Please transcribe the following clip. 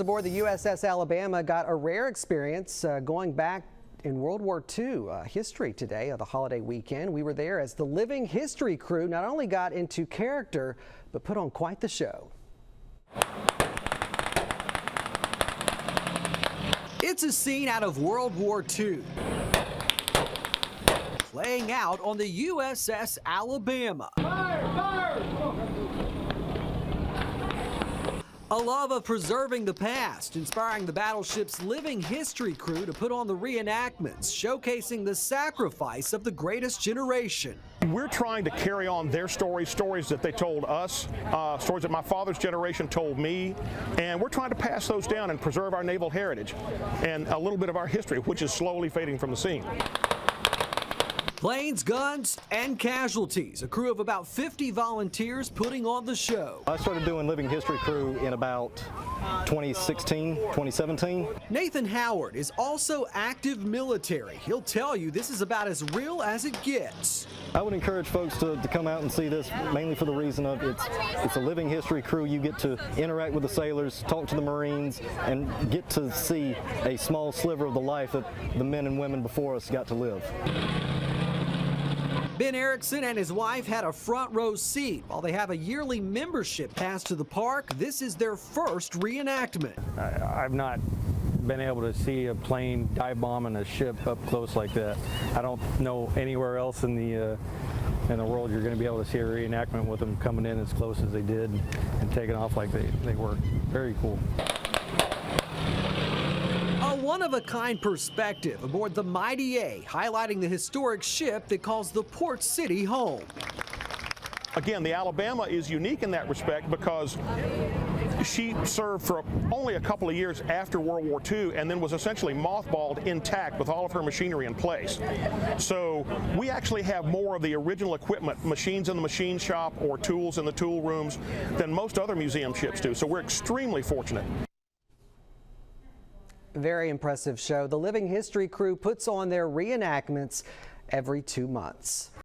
Aboard the USS Alabama got a rare experience going back in World War II history today of the holiday weekend. We were there as the living history crew not only got into character, but put on quite the show. It's a scene out of World War II, playing out on the USS Alabama. A love of preserving the past, inspiring the battleship's living history crew to put on the reenactments, showcasing the sacrifice of the greatest generation. We're trying to carry on their stories, stories that they told us, stories that my father's generation told me, and we're trying to pass those down and preserve our naval heritage and a little bit of our history, which is slowly fading from the scene. Planes, guns, and casualties. A crew of about 50 volunteers putting on the show. I started doing Living History Crew in about 2016, 2017. Nathan Howard is also active military. He'll tell you this is about as real as it gets. I would encourage folks to come out and see this, mainly for the reason of it's a living history crew. You get to interact with the sailors, talk to the Marines, and get to see a small sliver of the life that the men and women before us got to live. Ben Erickson and his wife had a front row seat. While they have a yearly membership pass to the park, this is their first reenactment. I've not been able to see a plane dive bombing a ship up close like that. I don't know anywhere else in the world you're going to be able to see a reenactment with them coming in as close as they did and taking off like they were. Very cool. A one-of-a-kind perspective aboard the Mighty A, highlighting the historic ship that calls the port city home. Again, the Alabama is unique in that respect because she served for only a couple of years after World War II and then was essentially mothballed intact with all of her machinery in place. So we actually have more of the original equipment, machines in the machine shop or tools in the tool rooms, than most other museum ships do. So we're extremely fortunate. Very impressive show. The Living History crew puts on their reenactments every 2 months.